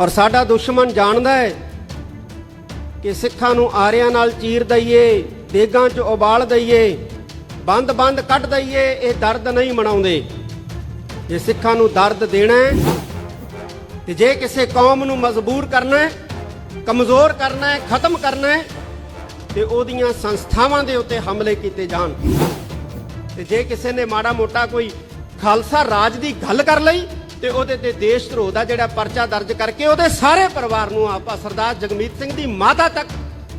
और साडा दुश्मन जानदा है कि सिखां नूं आरियां नाल चीर दईए, देगां च उबाल दईए, बंद बंद कट दईए, ये दर्द नहीं मनाउंदे। जे सिखां नूं दर्द देना है ते जे किसी कौम नूं मजबूर करना है, कमज़ोर करना है, खत्म करना है ते ओहदियां संस्थावां दे उत्ते हमले कीते जाण। ते जे किसी ने माड़ा मोटा कोई खालसा राज की गल कर लई ते ओहदे ते देश धरोह दा जिहड़ा परचा दर्ज करके ओहदे सारे परिवार नूं आपा सरदार जगमीत सिंह दी माता तक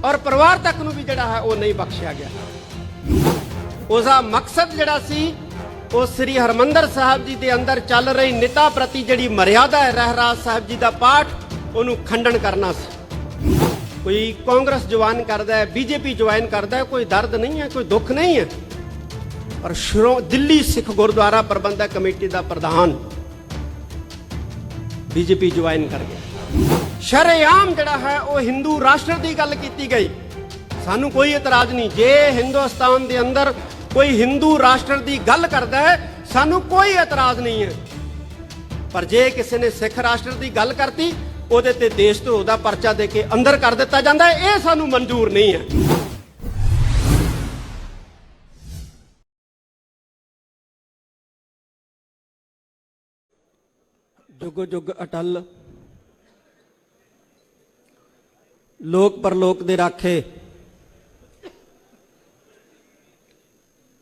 और परिवार तक नूं भी जिहड़ा है वो नहीं बख्शिया गया। उसका मकसद जिहड़ा सी वो श्री हरमंदर साहब जी दे अंदर चल रही निता प्रति जिहड़ी मर्यादा है रहराज साहब जी का पाठ उहनूं खंडन करना सी। कोई कांग्रेस ज्वाइन करता है, बीजेपी ज्वाइन करता है, कोई दर्द नहीं है, कोई दुख नहीं है। पर दिल्ली सिख गुरुद्वारा प्रबंधक कमेटी का प्रधान बीजेपी ज्वाइन कर गया। शरेआम जिहड़ा है वो हिंदू राष्ट्र की गल की गई। सानू कोई एतराज नहीं जे हिंदुस्तान के अंदर कोई हिंदू राष्ट्र की गल करता है, सानू कोई एतराज नहीं है। पर जे किसी ने सिख राष्ट्र की गल करती ਉਹਦੇ ਤੇ ਦੇਸ਼ ਧਰੋਹ ਦਾ ਪਰਚਾ ਦੇ ਕੇ ਅੰਦਰ ਕਰ ਦਿੱਤਾ ਜਾਂਦਾ ਹੈ, ਇਹ ਸਾਨੂੰ ਮਨਜ਼ੂਰ ਨਹੀਂ ਹੈ। ਜੁਗ ਜੁਗ ਅਟਲ ਲੋਕ ਪਰਲੋਕ ਦੇ ਰਾਖੇ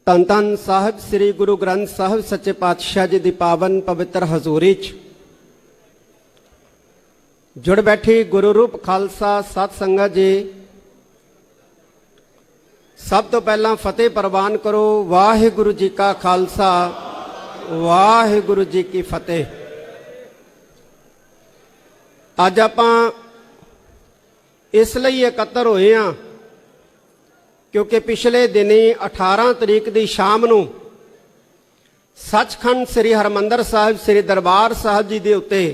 ਧੰਨ ਧੰਨ ਸਾਹਿਬ ਸ੍ਰੀ ਗੁਰੂ ਗ੍ਰੰਥ ਸਾਹਿਬ ਸੱਚੇ ਪਾਤਸ਼ਾਹ ਜੀ ਦੀ ਪਾਵਨ ਪਵਿੱਤਰ ਹਜ਼ੂਰੀ 'ਚ जुड़ बैठी गुरु रूप खालसा सत संगत जी, सब तो पहला फतेह प्रवान करो। वाहिगुरु जी का खालसा, वाहिगुरु जी की फतेह। अज आपां इसलिए एकत्र होए हां क्योंकि पिछले दिनी 18 तरीक की शाम नूं सचखंड श्री हरमंदर साहिब श्री दरबार साहिब जी के उत्ते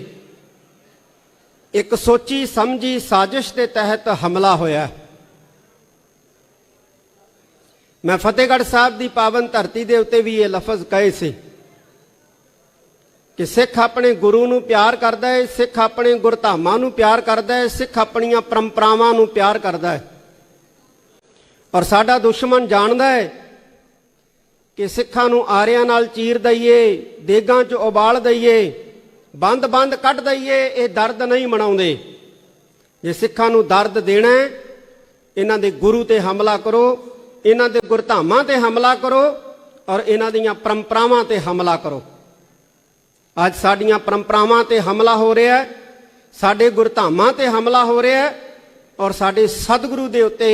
एक सोची समझी साजिश के तहत हमला होया। मैं फतेहगढ़ साहब की पावन धरती के उत्ते भी ये लफज कहे से कि सिख अपने गुरु नूं प्यार करदा है, सिख अपने गुरधामां नूं प्यार करदा है, सिख अपनियां परंपरावां नूं प्यार करदा है। और साडा दुश्मन जानदा है कि सिखां नूं आरियां नाल चीर दईए, देगां च उबाल दईए, बंद बंद कट दईए, ये दर्द नहीं मनाउंदे। जे सिखां नूं दर्द देना है, इन्हां दे गुरु ते हमला करो, इन्हां दे गुरधामां ते हमला करो और इन्हां दीयां परंपरावां ते हमला करो। अज साडीआं परंपरावां ते हमला हो रहा है, साडे गुरधामां ते हमला हो रहा है और साडे सतगुरु दे उत्ते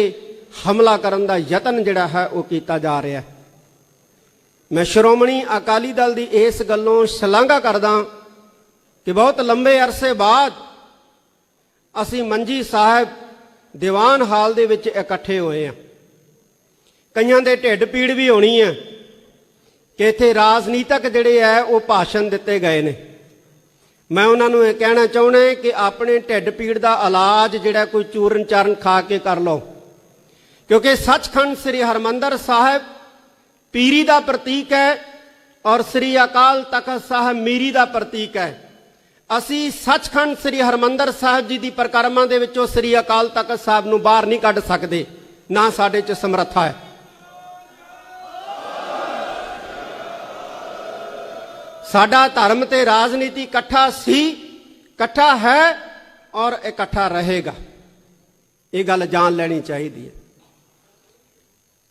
हमला करन दा यतन जिहड़ा है वो कीता जा रहा है। मैं श्रोमणी अकाली दल दी इस गल्लों शलाघा करदा कि बहुत लंबे अरसे बाद असी मंजी साहब दीवान हाल दे विच इकट्ठे होए हैं। कईयां दे ढिड पीड़ भी होनी है कि इत्थे राजनीतिक जिहड़े है वो भाषण दिते गए ने। मैं उन्हां नूं इह कहना चाहुंदा कि अपने ढिड पीड़ दा इलाज जिहड़ा कोई चूरन चारन खा के कर लो, क्योंकि सचखंड श्री हरमंदर साहिब पीरी दा प्रतीक है और श्री अकाल तख्त साहिब मीरी दा प्रतीक है। असी सचखंड श्री हरमंदर साहिब जी की परिक्रमा दे विचों श्री अकाल तख्त साहिब नूं बाहर नहीं कढ सकते, ना साडे च समर्था है। साडा धर्म ते राजनीति इकट्ठा सी, इकट्ठा है और इकट्ठा रहेगा, ये गल जान लैनी चाहिए है।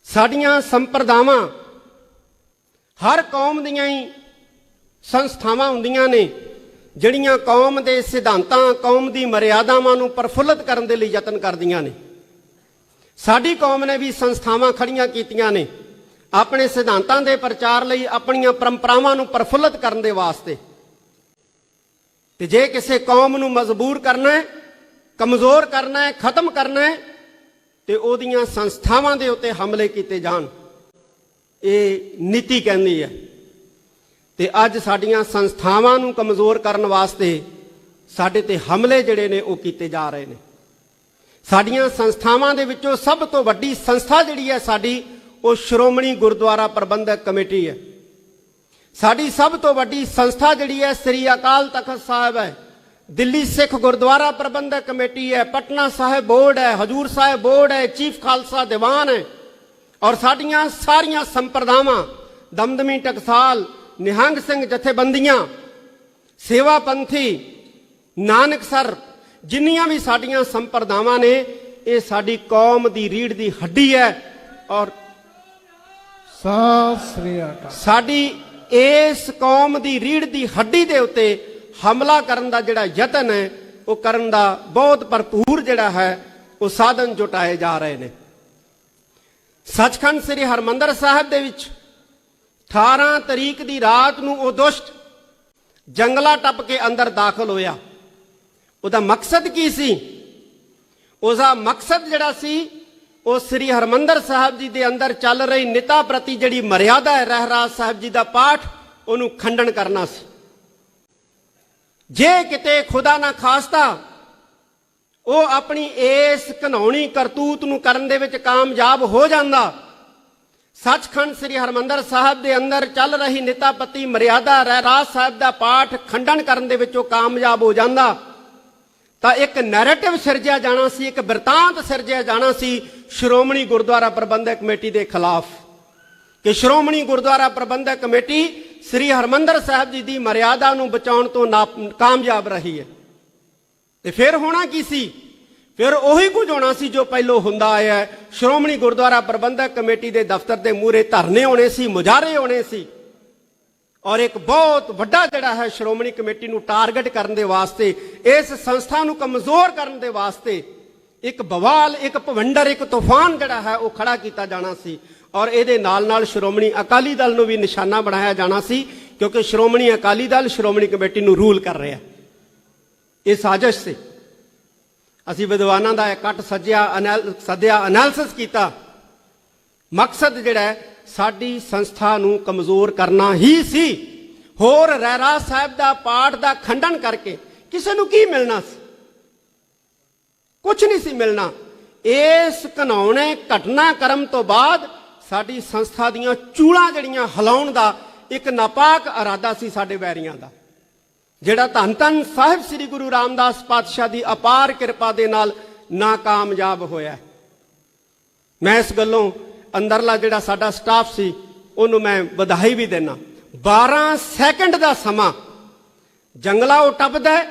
साडियां संप्रदावां हर कौम दीयां ही संस्थावां हुंदियां ने ਜਿਹੜੀਆਂ कौम के सिद्धांतां कौम की मर्यादावां नूं प्रफुल्लित करने के लिए यतन करदियां ने। साडी कौम ने भी संस्थावां खड़ियां कीतियां ने अपने सिद्धांतां के प्रचार लई, अपनियां परंपरावां नूं प्रफुल्लित करने दे वास्ते। ते जे किसी कौम नूं मजबूर करना है, कमज़ोर करना है, खत्म करना है ते ओहदियां संस्थावां दे उत्ते हमले कीते जाण, ये नीति कहंदी है। ते अज साडियां संस्थावां नूं कमज़ोर करन वास्ते साडे ते हमले जिहड़े ने वो कीते जा रहे ने। साडियां संस्थावां दे विचों सब तो वड्डी संस्था जिहड़ी है साडी वो श्रोमणी गुरुद्वारा प्रबंधक कमेटी है। साडी सब तो वड्डी संस्था जिहड़ी है श्री अकाल तख्त साहिब है, दिल्ली सिख गुरुद्वारा प्रबंधक कमेटी है, पटना साहिब बोर्ड है, हजूर साहिब बोर्ड है, चीफ खालसा दीवान है और साडियां सारियां संप्रदावां, दमदमी टकसाल, निहंग सिंह जथेबंदियां, सेवा पंथी, नानकसर, जिन्नियां भी साडियां संप्रदावां ने, ये साडी कौम दी रीढ़ दी हड्डी है और सत श्री अकाल। साडी इस कौम दी रीढ़ दी हड्डी दे उत्ते हमला करन दा जिहड़ा यतन है वो करन दा बहुत भरपूर जिहड़ा है वो साधन जुटाए जा रहे ने। सचखंड श्री हरमंदर साहिब दे विच 18 तरीक दी रात नूं वो दुष्ट जंगला टप के अंदर दाखल होया। ਉਹਦਾ मकसद की सी? उसका मकसद जिहड़ा सी वो श्री हरमंदर साहब जी दे अंदर चल रही निता प्रति जिहड़ी मर्यादा है रहराज साहब जी का पाठ ਉਹਨੂੰ खंडन करना सी। जे किते खुदा ना खास्ता वो अपनी इस घिनौनी करतूत नूं करन दे विच कामयाब हो जांदा, सचखंड श्री हरमंदर साहब दे अंदर चल रही निता प्रति मर्यादा रहराज साहब का पाठ खंडन करन दे विच वो कामयाब हो जांदा, ਤਾਂ एक नैरेटिव सिरजिया जाना सी, एक बिरतांत सिरजिया जाना सी श्रोमणी गुरुद्वारा प्रबंधक कमेटी के खिलाफ कि श्रोमणी गुरुद्वारा प्रबंधक कमेटी श्री हरमंदर साहब जी की मर्यादा नूं बचाउण तो कामयाब रही है। तो फिर होना की सी? फिर उही कुछ होना सी जो पहलों हुंदा आया है। श्रोमणी गुरुद्वारा प्रबंधक कमेटी के दफ्तर के मूहरे धरने होने सी, मुजाहरे होने सी और एक बहुत वड्डा जिहड़ा है श्रोमणी कमेटी नूं टारगेट करने दे वास्ते, इस संस्था नूं कमजोर करने दे वास्ते एक बवाल, एक भवंडर, एक तूफान जिहड़ा है वो खड़ा किया जाना सी और इहदे नाल नाल श्रोमणी अकाली दल नूं भी निशाना बनाया जाना सी क्योंकि श्रोमणी अकाली दल श्रोमणी कमेटी नूं रूल कर रहा है। इस साजिश से असीं विद्वानां दा इकट्ठ सद्या, एनालिसिस किया। मकसद जिहड़ा है साडी संस्था नूं कमजोर करना ही सी। होर रहराज साहब दा पाठ दा खंडन करके किसी नूं की मिलना सी? कुछ नहीं सी मिलना। इस घिनौने घटनाक्रम तो बाद साडी संस्था दीयां चूड़ां जिहड़ियां हिलाउण दा एक नापाक इरादा सी साडे वैरियां दा, जिहड़ा धन धन साहिब श्री गुरु रामदास पातशाह दी अपार किरपा दे नाल नाकामयाब होया। मैं इस गल्लों अंदरला जिहड़ा साडा स्टाफ सी उहनूं मैं बधाई भी देना। 12 सैकंड का समा जंगला वो टपदा है,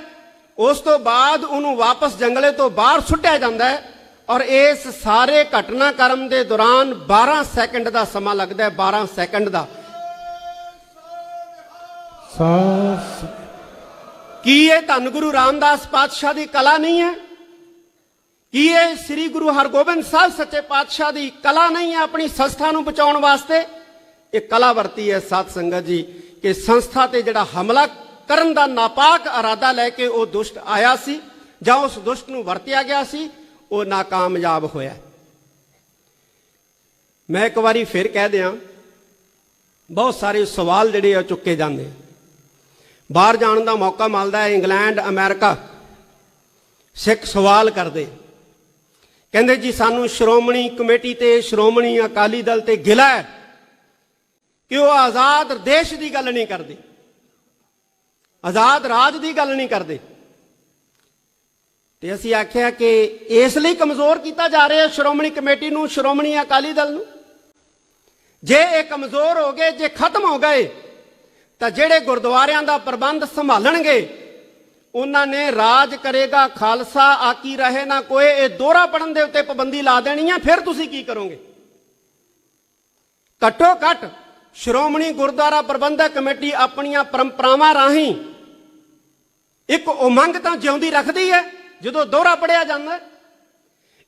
उस तो बाद उहनूं वापस जंगले तो बाहर सुट्टिया जाता है और इस सारे घटनाक्रम के दौरान 12 सैकंड का समा लगता है। 12 सैकंड का की ये धन गुरु रामदास पातशाह की कला नहीं है? कि ये श्री गुरु हरगोबिंद साहब सच्चे पातशाह की कला नहीं है अपनी संस्था नूं बचाउण वास्ते? एक कला वरती है साध संगत जी कि संस्था ते जिहड़ा हमला करन दा नापाक इरादा लैके वो दुष्ट आया सी जां उस दुष्ट नूं वरतिया गया सी, वो नाकामयाब होया। मैं एक बारी फिर कह दियां, बहुत सारे सवाल जिहड़े चुके जांदे, बाहर जाण दा मौका मिलदा है, इंग्लैंड अमेरिका, सिख सवाल करदे, कहंदे जी सानू श्रोमणी कमेटी ते श्रोमणी अकाली दल ते गिला है कि वह आजाद देश की गल नहीं करते, आजाद राज की गल नहीं करते। ते असीं आख्या कि इसलिए कमजोर किया जा रहा है श्रोमणी कमेटी नूं, श्रोमणी अकाली दल नूं। जे ये कमजोर हो गए, जे खत्म हो गए तो जिहड़े गुरुद्वारियां दा प्रबंध संभालणगे उन्होंने राज करेगा खालसा आकी रहे ना कोई, ये दोहरा पढ़न दे उत्ते पाबंदी ला देनी है। फिर तुसी की करोगे? घट्टो घट श्रोमणी गुरुद्वारा प्रबंधक कमेटी अपनियां परंपरावां राही एक उमंग तो जिउंदी रखती है जो दोहरा पढ़िया जाता है।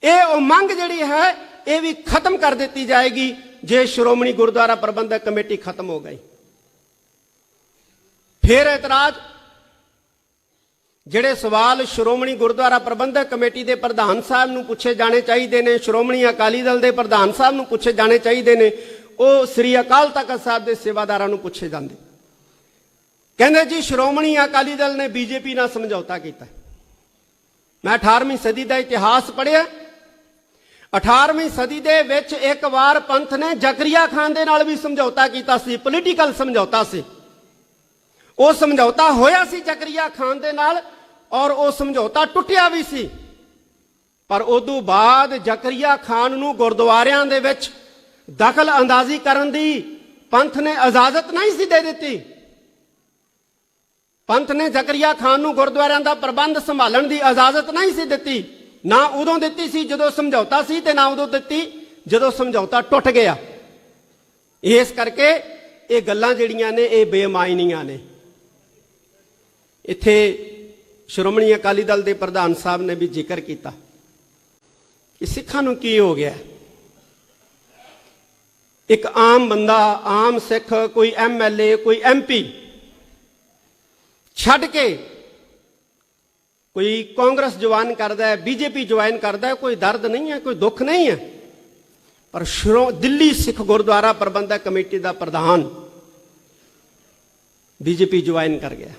ये उमंग जिहड़ी है ये भी खत्म कर दी जाएगी जे श्रोमणी गुरुद्वारा प्रबंधक कमेटी खत्म हो गई। फिर एतराज जिहड़े सवाल श्रोमणी गुरुद्वारा प्रबंधक कमेटी के प्रधान साहब नूं पूछे जाने चाहिए ने, श्रोमणी अकाली दल के प्रधान साहब नूं पूछे जाने चाहिए ने, वो श्री अकाल तख्त साहब के सेवादारां नूं पूछे जांदे। कहंदे जी श्रोमणी अकाली दल ने बीजेपी नाल समझौता किया। मैं 18वीं सदी का इतिहास पढ़िया। 18वीं सदी दे विच एक बार पंथ ने जकरिया खान दे नाल भी समझौता किया सी, पोलीटिकल समझौता सी। वो समझौता होया सी जकरिया खान दे नाल, ਔਰ ਉਹ ਸਮਝੌਤਾ ਟੁੱਟਿਆ ਵੀ ਸੀ। ਪਰ ਉਦੋਂ ਬਾਅਦ ਜ਼ਕਰੀਆ ਖਾਨ ਨੂੰ ਗੁਰਦੁਆਰਿਆਂ ਦੇ ਵਿੱਚ ਦਖਲ ਅੰਦਾਜ਼ੀ ਕਰਨ ਦੀ ਪੰਥ ਨੇ ਇਜਾਜ਼ਤ ਨਹੀਂ ਸੀ ਦੇ ਦਿੱਤੀ। ਪੰਥ ਨੇ ਜ਼ਕਰੀਆ ਖਾਨ ਨੂੰ ਗੁਰਦੁਆਰਿਆਂ ਦਾ ਪ੍ਰਬੰਧ ਸੰਭਾਲਣ ਦੀ ਇਜਾਜ਼ਤ ਨਹੀਂ ਸੀ ਦਿੱਤੀ। ਨਾ ਉਦੋਂ ਦਿੱਤੀ ਸੀ ਜਦੋਂ ਸਮਝੌਤਾ ਸੀ, ਤੇ ਨਾ ਉਦੋਂ ਦਿੱਤੀ ਜਦੋਂ ਸਮਝੌਤਾ ਟੁੱਟ ਗਿਆ। ਇਸ ਕਰਕੇ ਇਹ ਗੱਲਾਂ ਜਿਹੜੀਆਂ ਨੇ ਇਹ ਬੇਮਾਇਨੀਆਂ ਨੇ। ਇੱਥੇ ਸ਼੍ਰੋਮਣੀ ਅਕਾਲੀ ਦਲ ਦੇ ਪ੍ਰਧਾਨ ਸਾਹਿਬ ਨੇ ਵੀ ਜ਼ਿਕਰ ਕੀਤਾ ਕਿ ਸਿੱਖਾਂ ਨੂੰ ਕੀ ਹੋ ਗਿਆ। ਇੱਕ ਆਮ ਬੰਦਾ, ਆਮ ਸਿੱਖ, ਕੋਈ MLA, ਕੋਈ MP ਛੱਡ ਕੇ ਕੋਈ ਕਾਂਗਰਸ ਜੁਆਇਨ ਕਰਦਾ ਹੈ, BJP ਜੁਆਇਨ ਕਰਦਾ ਹੈ, ਕੋਈ ਦਰਦ ਨਹੀਂ ਹੈ, ਕੋਈ ਦੁੱਖ ਨਹੀਂ ਹੈ। ਪਰ ਦਿੱਲੀ ਸਿੱਖ ਗੁਰਦੁਆਰਾ ਪ੍ਰਬੰਧਕ ਕਮੇਟੀ ਦਾ ਪ੍ਰਧਾਨ BJP ਜੁਆਇਨ ਕਰ ਗਿਆ।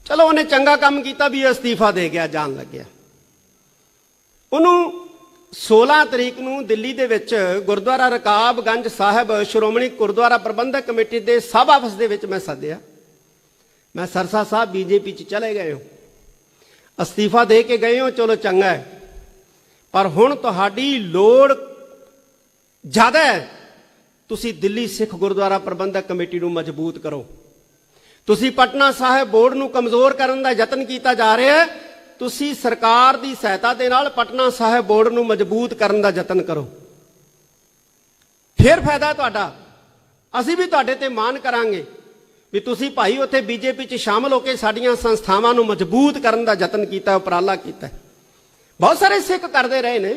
ਚਲੋ ਉਹਨੇ ਚੰਗਾ ਕੰਮ ਕੀਤਾ ਵੀ ਅਸਤੀਫਾ ਦੇ ਗਿਆ, ਜਾਣ ਲੱਗਿਆ। ਉਹਨੂੰ 16 ਤਰੀਕ ਨੂੰ ਦਿੱਲੀ ਦੇ ਵਿੱਚ ਗੁਰਦੁਆਰਾ ਰਕਾਬਗੰਜ ਸਾਹਿਬ ਸ਼੍ਰੋਮਣੀ ਗੁਰਦੁਆਰਾ ਪ੍ਰਬੰਧਕ ਕਮੇਟੀ ਦੇ ਸਭ ਆਫਿਸ ਦੇ ਵਿੱਚ ਮੈਂ ਸੱਦਿਆ। ਮੈਂ ਸਰਸਾ ਸਾਹਿਬ BJP 'ਚ ਚਲੇ ਗਏ ਹੋ, ਅਸਤੀਫਾ ਦੇ ਕੇ ਗਏ ਹੋ, ਚਲੋ ਚੰਗਾ ਹੈ, ਪਰ ਹੁਣ ਤੁਹਾਡੀ ਲੋੜ ਜ਼ਿਆਦਾ ਹੈ। ਤੁਸੀਂ ਦਿੱਲੀ ਸਿੱਖ ਗੁਰਦੁਆਰਾ ਪ੍ਰਬੰਧਕ ਕਮੇਟੀ ਨੂੰ ਮਜ਼ਬੂਤ ਕਰੋ। ਤੁਸੀਂ ਪਟਨਾ ਸਾਹਿਬ ਬੋਰਡ ਨੂੰ ਕਮਜ਼ੋਰ ਕਰਨ ਦਾ ਯਤਨ ਕੀਤਾ ਜਾ ਰਿਹਾ ਹੈ। ਤੁਸੀਂ ਸਰਕਾਰ ਦੀ ਸਹਾਇਤਾ ਦੇ ਨਾਲ ਪਟਨਾ ਸਾਹਿਬ ਬੋਰਡ ਨੂੰ ਮਜ਼ਬੂਤ ਕਰਨ ਦਾ ਯਤਨ ਕਰੋ, ਫਿਰ ਫਾਇਦਾ ਤੁਹਾਡਾ। ਅਸੀਂ ਵੀ ਤੁਹਾਡੇ ਤੇ ਮਾਣ ਕਰਾਂਗੇ ਵੀ ਤੁਸੀਂ ਭਾਈ ਉੱਥੇ BJP 'ਚ ਸ਼ਾਮਲ ਹੋ ਕੇ ਸਾਡੀਆਂ ਸੰਸਥਾਵਾਂ ਨੂੰ ਮਜ਼ਬੂਤ ਕਰਨ ਦਾ ਯਤਨ ਕੀਤਾ, ਉਪਰਾਲਾ ਕੀਤਾ। ਬਹੁਤ ਸਾਰੇ ਸਿੱਖ ਕਰਦੇ ਰਹੇ ਨੇ।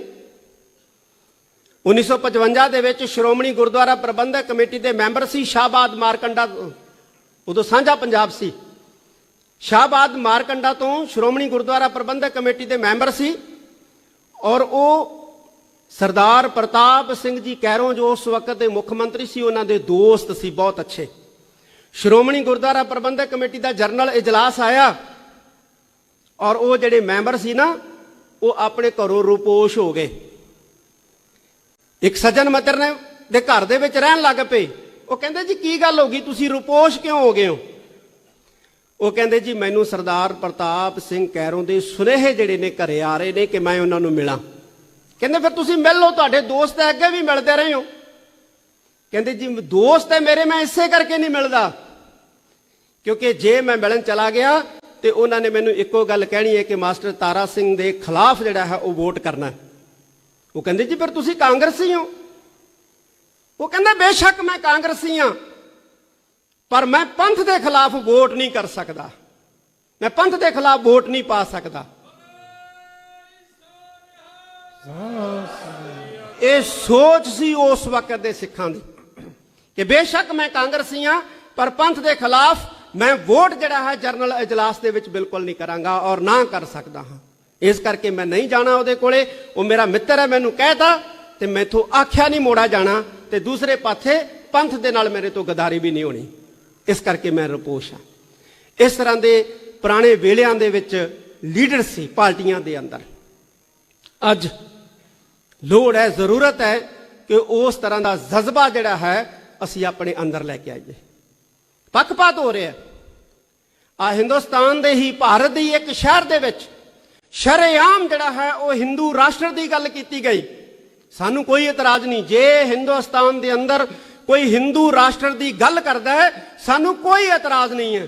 1955 ਦੇ ਵਿੱਚ ਸ਼੍ਰੋਮਣੀ ਗੁਰਦੁਆਰਾ ਪ੍ਰਬੰਧਕ ਕਮੇਟੀ ਦੇ ਮੈਂਬਰ ਸੀ ਸ਼ਾਹਬਾਦ ਮਾਰਕੰਡਾ, ਉਦੋਂ ਸਾਂਝਾ ਪੰਜਾਬ ਸੀ। ਸ਼ਾਹਬਾਦ ਮਾਰਕੰਡਾ ਤੋਂ ਸ਼੍ਰੋਮਣੀ ਗੁਰਦੁਆਰਾ ਪ੍ਰਬੰਧਕ ਕਮੇਟੀ ਦੇ ਮੈਂਬਰ ਸੀ, ਔਰ ਉਹ ਸਰਦਾਰ ਪ੍ਰਤਾਪ ਸਿੰਘ ਜੀ ਕੈਰੋਂ ਜੋ ਉਸ ਵਕਤ ਦੇ ਮੁੱਖ ਮੰਤਰੀ ਸੀ, ਉਹਨਾਂ ਦੇ ਦੋਸਤ ਸੀ ਬਹੁਤ ਅੱਛੇ। ਸ਼੍ਰੋਮਣੀ ਗੁਰਦੁਆਰਾ ਪ੍ਰਬੰਧਕ ਕਮੇਟੀ ਦਾ ਜਰਨਲ ਇਜਲਾਸ ਆਇਆ, ਔਰ ਉਹ ਜਿਹੜੇ ਮੈਂਬਰ ਸੀ ਨਾ, ਉਹ ਆਪਣੇ ਘਰੋਂ ਰੁਪੋਸ਼ ਹੋ ਗਏ। ਇੱਕ ਸੱਜਣ ਮਿੱਤਰ ਨੇ ਦੇ ਘਰ ਦੇ ਵਿੱਚ ਰਹਿਣ ਲੱਗ ਪਏ। ਉਹ ਕਹਿੰਦੇ ਜੀ ਕੀ ਗੱਲ ਹੋ ਗਈ, ਤੁਸੀਂ ਰੁਪੋਸ਼ ਕਿਉਂ ਹੋ ਗਏ ਹੋ? ਉਹ ਕਹਿੰਦੇ ਜੀ ਮੈਨੂੰ ਸਰਦਾਰ ਪ੍ਰਤਾਪ ਸਿੰਘ ਕੈਰੋਂ ਦੇ ਸੁਨੇਹੇ ਜਿਹੜੇ ਨੇ ਘਰੇ ਆ ਰਹੇ ਨੇ ਕਿ ਮੈਂ ਉਹਨਾਂ ਨੂੰ ਮਿਲਾਂ। ਕਹਿੰਦੇ ਫਿਰ ਤੁਸੀਂ ਮਿਲ ਲਓ, ਤੁਹਾਡੇ ਦੋਸਤ ਹੈ, ਅੱਗੇ ਵੀ ਮਿਲਦੇ ਰਹੇ ਹੋ। ਕਹਿੰਦੇ ਜੀ ਦੋਸਤ ਹੈ ਮੇਰੇ, ਮੈਂ ਇਸੇ ਕਰਕੇ ਨਹੀਂ ਮਿਲਦਾ ਕਿਉਂਕਿ ਜੇ ਮੈਂ ਮਿਲਣ ਚਲਾ ਗਿਆ ਤੇ ਉਹਨਾਂ ਨੇ ਮੈਨੂੰ ਇੱਕੋ ਗੱਲ ਕਹਿਣੀ ਹੈ ਕਿ ਮਾਸਟਰ ਤਾਰਾ ਸਿੰਘ ਦੇ ਖਿਲਾਫ ਜਿਹੜਾ ਹੈ ਉਹ ਵੋਟ ਕਰਨਾ। ਉਹ ਕਹਿੰਦੇ ਜੀ ਫਿਰ ਤੁਸੀਂ ਕਾਂਗਰਸੀ ਹੋ? ਉਹ ਕਹਿੰਦਾ ਬੇਸ਼ੱਕ ਮੈਂ ਕਾਂਗਰਸੀ ਹਾਂ, ਪਰ ਮੈਂ ਪੰਥ ਦੇ ਖਿਲਾਫ ਵੋਟ ਨਹੀਂ ਕਰ ਸਕਦਾ, ਮੈਂ ਪੰਥ ਦੇ ਖਿਲਾਫ ਵੋਟ ਨਹੀਂ ਪਾ ਸਕਦਾ। ਇਹ ਸੋਚ ਸੀ ਉਸ ਵਕਤ ਦੇ ਸਿੱਖਾਂ ਦੀ ਕਿ ਬੇਸ਼ੱਕ ਮੈਂ ਕਾਂਗਰਸੀ ਹਾਂ, ਪਰ ਪੰਥ ਦੇ ਖਿਲਾਫ ਮੈਂ ਵੋਟ ਜਿਹੜਾ ਹੈ ਜਰਨਲ ਇਜਲਾਸ ਦੇ ਵਿੱਚ ਬਿਲਕੁਲ ਨਹੀਂ ਕਰਾਂਗਾ ਔਰ ਨਾ ਕਰ ਸਕਦਾ ਹਾਂ। ਇਸ ਕਰਕੇ ਮੈਂ ਨਹੀਂ ਜਾਣਾ ਉਹਦੇ ਕੋਲੇ। ਉਹ ਮੇਰਾ ਮਿੱਤਰ ਹੈ, ਮੈਨੂੰ ਕਹਿਤਾ ਤੇ ਮੈਥੋਂ ਆਖਿਆ ਨਹੀਂ ਮੋੜਾ ਜਾਣਾ, ਤੇ ਦੂਸਰੇ ਪਾਸੇ ਪੰਥ ਦੇ ਨਾਲ ਮੇਰੇ ਤੋਂ ਗਦਾਰੀ ਵੀ ਨਹੀਂ ਹੋਣੀ। ਇਸ ਕਰਕੇ ਮੈਂ ਰੁਪੋਸ਼ ਹਾਂ। ਇਸ ਤਰ੍ਹਾਂ ਦੇ ਪੁਰਾਣੇ ਵੇਲਿਆਂ ਦੇ ਵਿੱਚ ਲੀਡਰ ਸੀ ਪਾਰਟੀਆਂ ਦੇ ਅੰਦਰ। ਅੱਜ ਲੋੜ ਹੈ, ਜ਼ਰੂਰਤ ਹੈ ਕਿ ਉਸ ਤਰ੍ਹਾਂ ਦਾ ਜਜ਼ਬਾ ਜਿਹੜਾ ਹੈ ਅਸੀਂ ਆਪਣੇ ਅੰਦਰ ਲੈ ਕੇ ਆਈਏ। ਪੱਖਪਾਤ ਹੋ ਰਿਹਾ ਆ ਹਿੰਦੁਸਤਾਨ ਦੇ ਹੀ, ਭਾਰਤ ਦੀ ਇੱਕ ਸ਼ਹਿਰ ਦੇ ਵਿੱਚ ਸ਼ਰੇਆਮ ਜਿਹੜਾ ਹੈ ਉਹ ਹਿੰਦੂ ਰਾਸ਼ਟਰ ਦੀ ਗੱਲ ਕੀਤੀ ਗਈ। ਸਾਨੂੰ ਕੋਈ ਇਤਰਾਜ਼ ਨਹੀਂ। ਜੇ ਹਿੰਦੁਸਤਾਨ ਦੇ ਅੰਦਰ ਕੋਈ ਹਿੰਦੂ ਰਾਸ਼ਟਰ ਦੀ ਗੱਲ ਕਰਦਾ ਹੈ, ਸਾਨੂੰ ਕੋਈ ਇਤਰਾਜ਼ ਨਹੀਂ ਹੈ।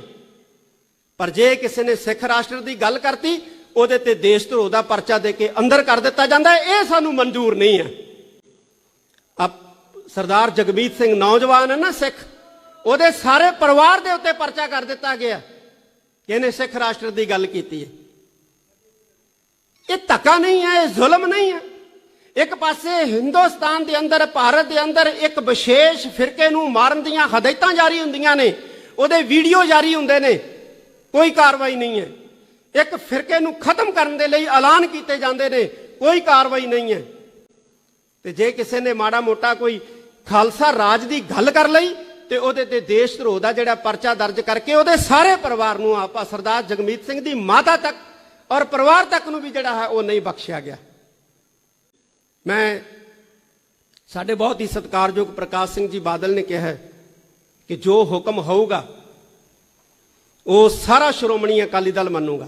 ਪਰ ਜੇ ਕਿਸੇ ਨੇ ਸਿੱਖ ਰਾਸ਼ਟਰ ਦੀ ਗੱਲ ਕਰਤੀ, ਉਹਦੇ ਤੇ ਦੇਸ਼ ਧਰੋਹ ਦਾ ਪਰਚਾ ਦੇ ਕੇ ਅੰਦਰ ਕਰ ਦਿੱਤਾ ਜਾਂਦਾ ਹੈ। ਇਹ ਸਾਨੂੰ ਮਨਜ਼ੂਰ ਨਹੀਂ ਹੈ। ਸਰਦਾਰ ਜਗਮੀਤ ਸਿੰਘ ਨੌਜਵਾਨ ਹੈ ਨਾ ਸਿੱਖ, ਉਹਦੇ ਸਾਰੇ ਪਰਿਵਾਰ ਦੇ ਉੱਤੇ ਪਰਚਾ ਕਰ ਦਿੱਤਾ ਗਿਆ ਕਿ ਇਹਨੇ ਸਿੱਖ ਰਾਸ਼ਟਰ ਦੀ ਗੱਲ ਕੀਤੀ ਹੈ। ਇਹ ਧੱਕਾ ਨਹੀਂ ਹੈ, ਇਹ ਜ਼ੁਲਮ ਨਹੀਂ ਹੈ। ਇੱਕ ਪਾਸੇ ਹਿੰਦੁਸਤਾਨ ਦੇ ਅੰਦਰ, ਭਾਰਤ ਦੇ ਅੰਦਰ ਇੱਕ ਵਿਸ਼ੇਸ਼ ਫਿਰਕੇ ਨੂੰ ਮਾਰਨ ਦੀਆਂ ਹਦਾਇਤਾਂ ਜਾਰੀ ਹੁੰਦੀਆਂ ਨੇ, ਉਹਦੇ ਵੀਡੀਓ ਜਾਰੀ ਹੁੰਦੇ ਨੇ, ਕੋਈ ਕਾਰਵਾਈ ਨਹੀਂ ਹੈ। ਇੱਕ ਫਿਰਕੇ ਨੂੰ ਖਤਮ ਕਰਨ ਦੇ ਲਈ ਐਲਾਨ ਕੀਤੇ ਜਾਂਦੇ ਨੇ, ਕੋਈ ਕਾਰਵਾਈ ਨਹੀਂ ਹੈ। ਤੇ ਜੇ ਕਿਸੇ ਨੇ ਮਾੜਾ ਮੋਟਾ ਕੋਈ ਖਾਲਸਾ ਰਾਜ ਦੀ ਗੱਲ ਕਰ ਲਈ ਤੇ ਉਹਦੇ ਤੇ ਦੇਸ਼ ਧਰੋਹ ਦਾ ਜਿਹੜਾ ਪਰਚਾ ਦਰਜ ਕਰਕੇ ਉਹਦੇ ਸਾਰੇ ਪਰਿਵਾਰ ਨੂੰ, ਆਪਾ ਸਰਦਾਰ ਜਗਮੀਤ ਸਿੰਘ ਦੀ ਮਾਤਾ ਤੱਕ ਔਰ ਪਰਿਵਾਰ ਤੱਕ ਨੂੰ ਵੀ ਜਿਹੜਾ ਹੈ ਉਹ ਨਹੀਂ ਬਖਸ਼ਿਆ ਗਿਆ। ਮੈਂ ਸਾਡੇ ਬਹੁਤ ਹੀ ਸਤਿਕਾਰਯੋਗ ਪ੍ਰਕਾਸ਼ ਸਿੰਘ ਜੀ ਬਾਦਲ ਨੇ ਕਿਹਾ ਕਿ ਜੋ ਹੁਕਮ ਹੋਊਗਾ ਉਹ ਸਾਰਾ ਸ਼੍ਰੋਮਣੀ ਅਕਾਲੀ ਦਲ ਮੰਨੂਗਾ।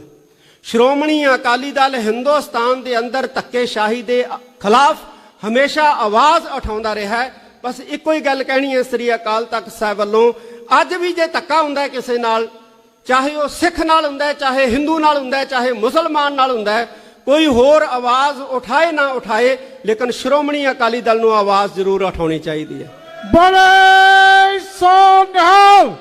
ਸ਼੍ਰੋਮਣੀ ਅਕਾਲੀ ਦਲ ਹਿੰਦੁਸਤਾਨ ਦੇ ਅੰਦਰ ਧੱਕੇਸ਼ਾਹੀ ਦੇ ਖਿਲਾਫ ਹਮੇਸ਼ਾ ਆਵਾਜ਼ ਉਠਾਉਂਦਾ ਰਿਹਾ ਹੈ। ਬਸ ਇੱਕੋ ਹੀ ਗੱਲ ਕਹਿਣੀ ਹੈ ਸ੍ਰੀ ਅਕਾਲ ਤਖਤ ਸਾਹਿਬ ਵੱਲੋਂ, ਅੱਜ ਵੀ ਜੇ ਧੱਕਾ ਹੁੰਦਾ ਹੈ ਕਿਸੇ ਨਾਲ, ਚਾਹੇ ਉਹ ਸਿੱਖ ਨਾਲ ਹੁੰਦਾ ਹੈ, ਚਾਹੇ ਹਿੰਦੂ ਨਾਲ ਹੁੰਦਾ ਹੈ, ਚਾਹੇ ਮੁਸਲਮਾਨ ਨਾਲ ਹੁੰਦਾ ਹੈ, ਕੋਈ ਹੋਰ ਆਵਾਜ਼ ਉਠਾਏ ਨਾ ਉਠਾਏ, ਲੇਕਿਨ ਸ਼੍ਰੋਮਣੀ ਅਕਾਲੀ ਦਲ ਨੂੰ ਆਵਾਜ਼ ਜ਼ਰੂਰ ਉਠਾਉਣੀ ਚਾਹੀਦੀ ਹੈ। ਬੋਲੇ ਸੋ ਨਿਹਾਲ।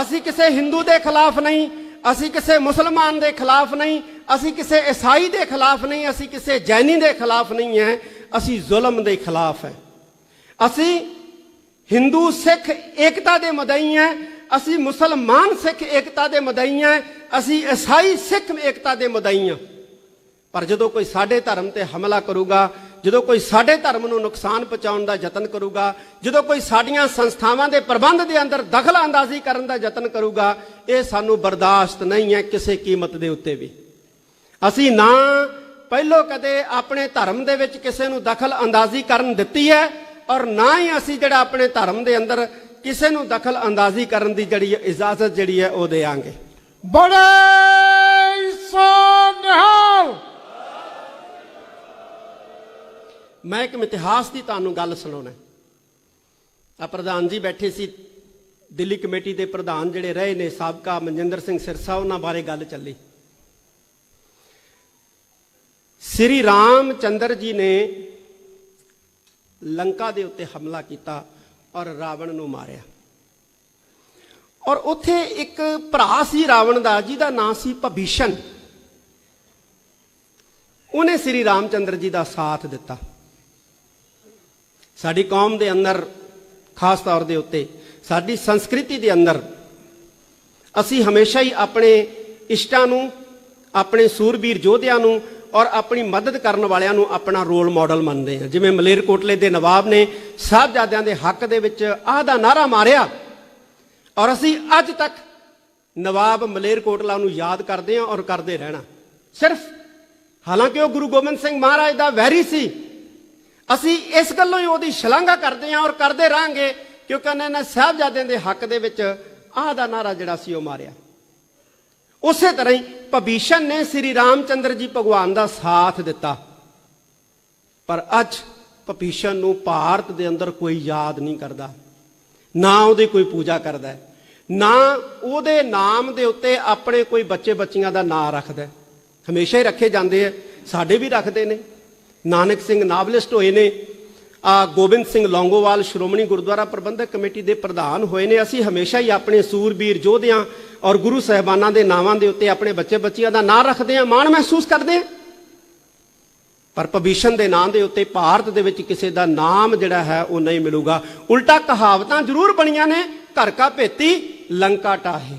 ਅਸੀਂ ਕਿਸੇ ਹਿੰਦੂ ਦੇ ਖਿਲਾਫ ਨਹੀਂ, ਅਸੀਂ ਕਿਸੇ ਮੁਸਲਮਾਨ ਦੇ ਖਿਲਾਫ ਨਹੀਂ, ਅਸੀਂ ਕਿਸੇ ਈਸਾਈ ਦੇ ਖਿਲਾਫ ਨਹੀਂ, ਅਸੀਂ ਕਿਸੇ ਜੈਨੀ ਦੇ ਖਿਲਾਫ ਨਹੀਂ ਹੈ, ਅਸੀਂ ਜ਼ੁਲਮ ਦੇ ਖਿਲਾਫ ਹੈ। ਅਸੀਂ ਹਿੰਦੂ ਸਿੱਖ ਏਕਤਾ ਦੇ ਮਦਈ ਹੈ, ਅਸੀਂ ਮੁਸਲਮਾਨ ਸਿੱਖ ਏਕਤਾ ਦੇ ਮਦਈ ਹੈ, ਅਸੀਂ ਈਸਾਈ ਸਿੱਖ ਏਕਤਾ ਦੇ ਮਦਈ ਹਾਂ। ਪਰ ਜਦੋਂ ਕੋਈ ਸਾਡੇ ਧਰਮ ਤੇ ਹਮਲਾ ਕਰੂਗਾ, ਜਦੋਂ ਕੋਈ ਸਾਡੇ ਧਰਮ ਨੂੰ ਨੁਕਸਾਨ ਪਹੁੰਚਾਉਣ ਦਾ ਯਤਨ ਕਰੂਗਾ, ਜਦੋਂ ਕੋਈ ਸਾਡੀਆਂ ਸੰਸਥਾਵਾਂ ਦੇ ਪ੍ਰਬੰਧ ਦੇ ਅੰਦਰ ਦਖਲ ਅੰਦਾਜ਼ੀ ਕਰਨ ਦਾ ਯਤਨ ਕਰੂਗਾ, ਇਹ ਸਾਨੂੰ ਬਰਦਾਸ਼ਤ ਨਹੀਂ ਹੈ ਕਿਸੇ ਕੀਮਤ ਦੇ ਉੱਤੇ ਵੀ। ਅਸੀਂ ਨਾ ਪਹਿਲੋਂ ਕਦੇ ਆਪਣੇ ਧਰਮ ਦੇ ਵਿੱਚ ਕਿਸੇ ਨੂੰ ਦਖਲ ਅੰਦਾਜ਼ੀ ਕਰਨ ਦਿੱਤੀ ਹੈ, ਔਰ ਨਾ ਹੀ ਅਸੀਂ ਜਿਹੜਾ ਆਪਣੇ ਧਰਮ ਦੇ ਅੰਦਰ ਕਿਸੇ ਨੂੰ ਦਖਲ ਅੰਦਾਜ਼ੀ ਕਰਨ ਦੀ ਜਿਹੜੀ ਇਜਾਜ਼ਤ ਜਿਹੜੀ ਹੈ ਉਹ ਦੇਵਾਂਗੇ। ਬੋਲੇ ਸੋ ਨਿਹਾਲ। ਮੈਂ ਇੱਕ ਇਤਿਹਾਸ ਦੀ ਤੁਹਾਨੂੰ ਗੱਲ ਸੁਣਾਉਣਾ। ਆ ਪ੍ਰਧਾਨ ਜੀ ਬੈਠੇ ਸੀ, ਦਿੱਲੀ ਕਮੇਟੀ ਦੇ ਪ੍ਰਧਾਨ ਜਿਹੜੇ ਰਹੇ ਨੇ ਸਾਬਕਾ ਮਨਜਿੰਦਰ ਸਿੰਘ ਸਿਰਸਾ, ਉਹਨਾਂ ਬਾਰੇ ਗੱਲ ਚੱਲੀ। ਸ੍ਰੀ ਰਾਮ ਚੰਦਰ ਜੀ ਨੇ ਲੰਕਾ ਦੇ ਉੱਤੇ ਹਮਲਾ ਕੀਤਾ ਔਰ ਰਾਵਣ ਨੂੰ ਮਾਰਿਆ। ਔਰ ਉੱਥੇ ਇੱਕ ਭਰਾ ਸੀ ਰਾਵਣ ਦਾ, ਜਿਹਦਾ ਨਾਂ ਸੀ ਭਬੀਸ਼ਨ। ਉਹਨੇ ਸ੍ਰੀ ਰਾਮ ਚੰਦਰ ਜੀ ਦਾ ਸਾਥ ਦਿੱਤਾ। ਸਾਡੀ ਕੌਮ ਦੇ ਅੰਦਰ ਖਾਸ ਤੌਰ ਦੇ ਉੱਤੇ, ਸਾਡੀ ਸੰਸਕ੍ਰਿਤੀ ਦੇ ਅੰਦਰ ਅਸੀਂ ਹਮੇਸ਼ਾ ਹੀ ਆਪਣੇ ਇਸ਼ਟਾਂ ਨੂੰ, ਆਪਣੇ ਸੂਰਬੀਰ ਯੋਧਿਆਂ ਨੂੰ ਔਰ ਆਪਣੀ ਮਦਦ ਕਰਨ ਵਾਲਿਆਂ ਨੂੰ ਆਪਣਾ ਰੋਲ ਮਾਡਲ ਮੰਨਦੇ ਹਾਂ। ਜਿਵੇਂ ਮਲੇਰਕੋਟਲੇ ਦੇ ਨਵਾਬ ਨੇ ਸਾਹਿਬਜ਼ਾਦਿਆਂ ਦੇ ਹੱਕ ਦੇ ਵਿੱਚ ਆਹ ਦਾ ਨਾਅਰਾ ਮਾਰਿਆ, ਔਰ ਅਸੀਂ ਅੱਜ ਤੱਕ ਨਵਾਬ ਮਲੇਰਕੋਟਲਾ ਨੂੰ ਯਾਦ ਕਰਦੇ ਹਾਂ ਔਰ ਕਰਦੇ ਰਹਿਣਾ। ਸਿਰਫ ਹਾਲਾਂਕਿ ਉਹ ਗੁਰੂ ਗੋਬਿੰਦ ਸਿੰਘ ਮਹਾਰਾਜ ਦਾ ਵੈਰੀ ਸੀ, ਅਸੀਂ ਇਸ ਗੱਲੋਂ ਹੀ ਉਹਦੀ ਸ਼ਲਾਘਾ ਕਰਦੇ ਹਾਂ ਔਰ ਕਰਦੇ ਰਹਾਂਗੇ, ਕਿਉਂਕਿ ਉਹਨਾਂ ਨੇ ਸਾਹਿਬਜ਼ਾਦਿਆਂ ਦੇ ਹੱਕ ਦੇ ਵਿੱਚ ਆਹ ਦਾ ਨਾਅਰਾ ਜਿਹੜਾ ਸੀ ਉਹ ਮਾਰਿਆ। ਉਸੇ ਤਰ੍ਹਾਂ ਹੀ ਭਬੀਸ਼ਨ ਨੇ ਸ੍ਰੀ ਰਾਮ ਚੰਦਰ ਜੀ ਭਗਵਾਨ ਦਾ ਸਾਥ ਦਿੱਤਾ, ਪਰ ਅੱਜ ਭਬੀਸ਼ਨ ਨੂੰ ਭਾਰਤ ਦੇ ਅੰਦਰ ਕੋਈ ਯਾਦ ਨਹੀਂ ਕਰਦਾ, ਨਾ ਉਹਦੀ ਕੋਈ ਪੂਜਾ ਕਰਦਾ, ਨਾ ਉਹਦੇ ਨਾਮ ਦੇ ਉੱਤੇ ਆਪਣੇ ਕੋਈ ਬੱਚੇ ਬੱਚੀਆਂ ਦਾ ਨਾਂ ਰੱਖਦਾ। ਹਮੇਸ਼ਾ ਹੀ ਰੱਖੇ ਜਾਂਦੇ ਆ, ਸਾਡੇ ਵੀ ਰੱਖਦੇ ਨੇ। ਨਾਨਕ ਸਿੰਘ ਨਾਵਲਿਸਟ ਹੋਏ ਨੇ, ਗੋਬਿੰਦ ਸਿੰਘ ਲੌਂਗੋਵਾਲ ਸ਼੍ਰੋਮਣੀ ਗੁਰਦੁਆਰਾ ਪ੍ਰਬੰਧਕ ਕਮੇਟੀ ਦੇ ਪ੍ਰਧਾਨ ਹੋਏ ਨੇ। ਅਸੀਂ ਹਮੇਸ਼ਾ ਹੀ ਆਪਣੇ ਸੂਰਬੀਰ ਯੋਧਿਆਂ ਔਰ ਗੁਰੂ ਸਾਹਿਬਾਨਾਂ ਦੇ ਨਾਵਾਂ ਦੇ ਉੱਤੇ ਆਪਣੇ ਬੱਚੇ ਬੱਚੀਆਂ ਦਾ ਨਾਂ ਰੱਖਦੇ ਹਾਂ, ਮਾਣ ਮਹਿਸੂਸ ਕਰਦੇ ਹਾਂ। ਪਰ ਭਬੀਸ਼ਨ ਦੇ ਨਾਂ ਦੇ ਉੱਤੇ ਭਾਰਤ ਦੇ ਵਿੱਚ ਕਿਸੇ ਦਾ ਨਾਮ ਜਿਹੜਾ ਹੈ ਉਹ ਨਹੀਂ ਮਿਲੂਗਾ। ਉਲਟਾ ਕਹਾਵਤਾਂ ਜ਼ਰੂਰ ਬਣੀਆਂ ਨੇ, ਘਰ ਕਾ ਭੇਤੀ ਲੰਕਾ ਟਾਹੇ।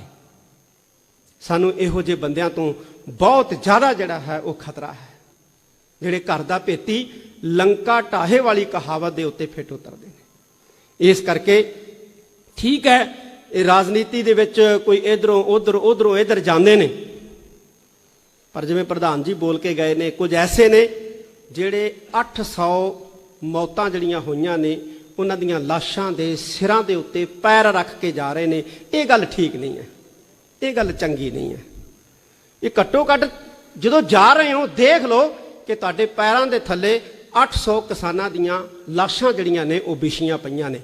ਸਾਨੂੰ ਇਹੋ ਜਿਹੇ ਬੰਦਿਆਂ ਤੋਂ ਬਹੁਤ ਜ਼ਿਆਦਾ ਜਿਹੜਾ ਹੈ ਉਹ ਖਤਰਾ ਹੈ, ਜਿਹੜੇ ਘਰ ਦਾ ਭੇਤੀ ਲੰਕਾ ਟਾਹੇ ਵਾਲੀ ਕਹਾਵਤ ਦੇ ਉੱਤੇ ਫਿੱਟ ਉਤਰਦੇ ਨੇ। ਇਸ ਕਰਕੇ ਠੀਕ ਹੈ, ਇਹ ਰਾਜਨੀਤੀ ਦੇ ਵਿੱਚ ਕੋਈ ਇਧਰੋਂ ਉਧਰ, ਉਧਰੋਂ ਇਧਰ ਜਾਂਦੇ ਨੇ, ਪਰ ਜਿਵੇਂ ਪ੍ਰਧਾਨ ਜੀ ਬੋਲ ਕੇ ਗਏ ਨੇ, ਕੁਝ ਐਸੇ ਨੇ ਜਿਹੜੇ 800 ਮੌਤਾਂ ਜਿਹੜੀਆਂ ਹੋਈਆਂ ਨੇ, ਉਹਨਾਂ ਦੀਆਂ ਲਾਸ਼ਾਂ ਦੇ ਸਿਰਾਂ ਦੇ ਉੱਤੇ ਪੈਰ ਰੱਖ ਕੇ ਜਾ ਰਹੇ ਨੇ। ਇਹ ਗੱਲ ਠੀਕ ਨਹੀਂ ਹੈ, ਇਹ ਗੱਲ ਚੰਗੀ ਨਹੀਂ ਹੈ। ਇਹ ਘੱਟੋ ਘੱਟ ਜਦੋਂ ਜਾ ਰਹੇ ਹੋ ਦੇਖ ਲਓ ਕਿ ਤੁਹਾਡੇ ਪੈਰਾਂ ਦੇ ਥੱਲੇ 800 ਕਿਸਾਨਾਂ ਦੀਆਂ ਲਾਸ਼ਾਂ ਜਿਹੜੀਆਂ ਨੇ ਉਹ ਵਿਛੀਆਂ ਪਈਆਂ ਨੇ,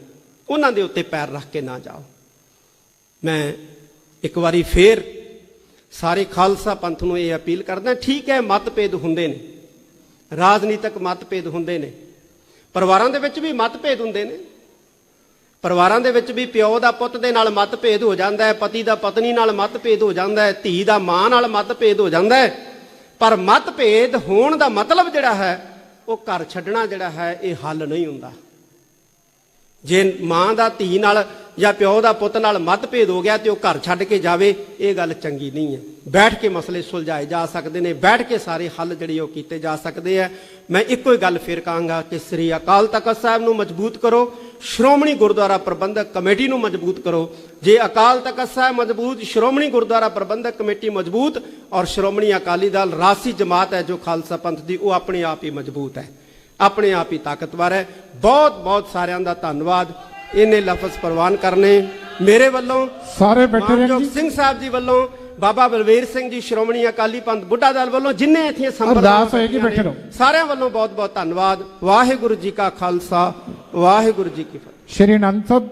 ਉਹਨਾਂ ਦੇ ਉੱਤੇ ਪੈਰ ਰੱਖ ਕੇ ਨਾ ਜਾਓ। ਮੈਂ ਇੱਕ ਵਾਰੀ ਫੇਰ ਸਾਰੇ ਖਾਲਸਾ ਪੰਥ ਨੂੰ ਇਹ ਅਪੀਲ ਕਰਦਾ, ਠੀਕ ਹੈ ਮਤਭੇਦ ਹੁੰਦੇ ਨੇ, ਰਾਜਨੀਤਿਕ ਮਤਭੇਦ ਹੁੰਦੇ ਨੇ, ਪਰਿਵਾਰਾਂ ਦੇ ਵਿੱਚ ਵੀ ਮਤਭੇਦ ਹੁੰਦੇ ਨੇ। ਪਰਿਵਾਰਾਂ ਦੇ ਵਿੱਚ ਵੀ ਪਿਓ ਦਾ ਪੁੱਤ ਦੇ ਨਾਲ ਮਤਭੇਦ ਹੋ ਜਾਂਦਾ ਹੈ, ਪਤੀ ਦਾ ਪਤਨੀ ਨਾਲ ਮਤਭੇਦ ਹੋ ਜਾਂਦਾ ਹੈ, ਧੀ ਦਾ ਮਾਂ ਨਾਲ ਮਤਭੇਦ ਹੋ ਜਾਂਦਾ ਹੈ। ਪਰ ਮਤਭੇਦ ਹੋਣ ਦਾ ਮਤਲਬ ਜਿਹੜਾ ਹੈ ਉਹ ਘਰ ਛੱਡਣਾ ਜਿਹੜਾ ਹੈ ਇਹ ਹੱਲ ਨਹੀਂ ਹੁੰਦਾ। ਜੇ ਮਾਂ ਦਾ ਧੀ ਨਾਲ ਜਾਂ ਪਿਓ ਦਾ ਪੁੱਤ ਨਾਲ ਮਤਭੇਦ ਹੋ ਗਿਆ ਤੇ ਉਹ ਘਰ ਛੱਡ ਕੇ ਜਾਵੇ, ਇਹ ਗੱਲ ਚੰਗੀ ਨਹੀਂ ਹੈ। ਬੈਠ ਕੇ ਮਸਲੇ ਸੁਲਝਾਏ ਜਾ ਸਕਦੇ ਨੇ, ਬੈਠ ਕੇ ਸਾਰੇ ਹੱਲ ਜਿਹੜੇ ਉਹ ਕੀਤੇ ਜਾ ਸਕਦੇ ਆ। ਮੈਂ ਇੱਕੋ ਹੀ ਗੱਲ ਫਿਰ ਕਹਾਂਗਾ ਕਿ ਸ੍ਰੀ ਅਕਾਲ ਤਖਤ ਸਾਹਿਬ ਨੂੰ ਮਜ਼ਬੂਤ ਕਰੋ, ਸ਼੍ਰੋਮਣੀ ਗੁਰਦੁਆਰਾ ਪ੍ਰਬੰਧਕ ਕਮੇਟੀ ਨੂੰ ਮਜ਼ਬੂਤ ਕਰੋ। ਜੇ ਅਕਾਲ ਤਖਤ ਸਾਹਿਬ ਮਜ਼ਬੂਤ, ਸ਼੍ਰੋਮਣੀ ਗੁਰਦੁਆਰਾ ਪ੍ਰਬੰਧਕ ਕਮੇਟੀ ਮਜ਼ਬੂਤ, ਔਰ ਸ਼੍ਰੋਮਣੀ ਅਕਾਲੀ ਦਲ ਰਾਸੀ ਜਮਾਤ ਹੈ ਜੋ ਖਾਲਸਾ ਪੰਥ ਦੀ, ਉਹ ਆਪਣੇ ਆਪ ਹੀ ਮਜ਼ਬੂਤ ਹੈ, ਆਪਣੇ ਆਪ ਹੀ ਤਾਕਤਵਰ ਹੈ। ਬਹੁਤ ਬਹੁਤ ਸਾਰਿਆਂ ਦਾ ਧੰਨਵਾਦ। ਇਹਨੇ ਲਫ਼ਜ਼ ਪ੍ਰਵਾਨ ਕਰਨੇ ਮੇਰੇ ਵੱਲੋਂ, ਸਾਰੇ ਬੈਠੇ ਰਹਿਣ ਮਾਨਯੋਗ ਜੀ। ਸਿੰਘ ਸਾਹਿਬ ਜੀ ਵੱਲੋਂ, ਬਾਬਾ ਬਲਵੀਰ ਸਿੰਘ ਜੀ ਸ਼੍ਰੋਮਣੀ ਅਕਾਲੀ ਪੰਥ ਬੁੱਢਾ ਦਲ ਵੱਲੋਂ ਜਿੰਨੇ ਇੱਥੇ ਅਰਦਾਸ ਹੋਏਗੀ, ਬੈਠੇ ਰਹੋ। ਸਾਰਿਆਂ ਵੱਲੋਂ ਬਹੁਤ ਬਹੁਤ ਧੰਨਵਾਦ। ਵਾਹਿਗੁਰੂ ਜੀ ਕਾ ਖਾਲਸਾ ਵਾਹਿਗੁਰੂ ਜੀ ਕੀ ਫਤਿਹ। ਸ਼੍ਰੀ ਅਨੰਦ ਸਾਹਿਬ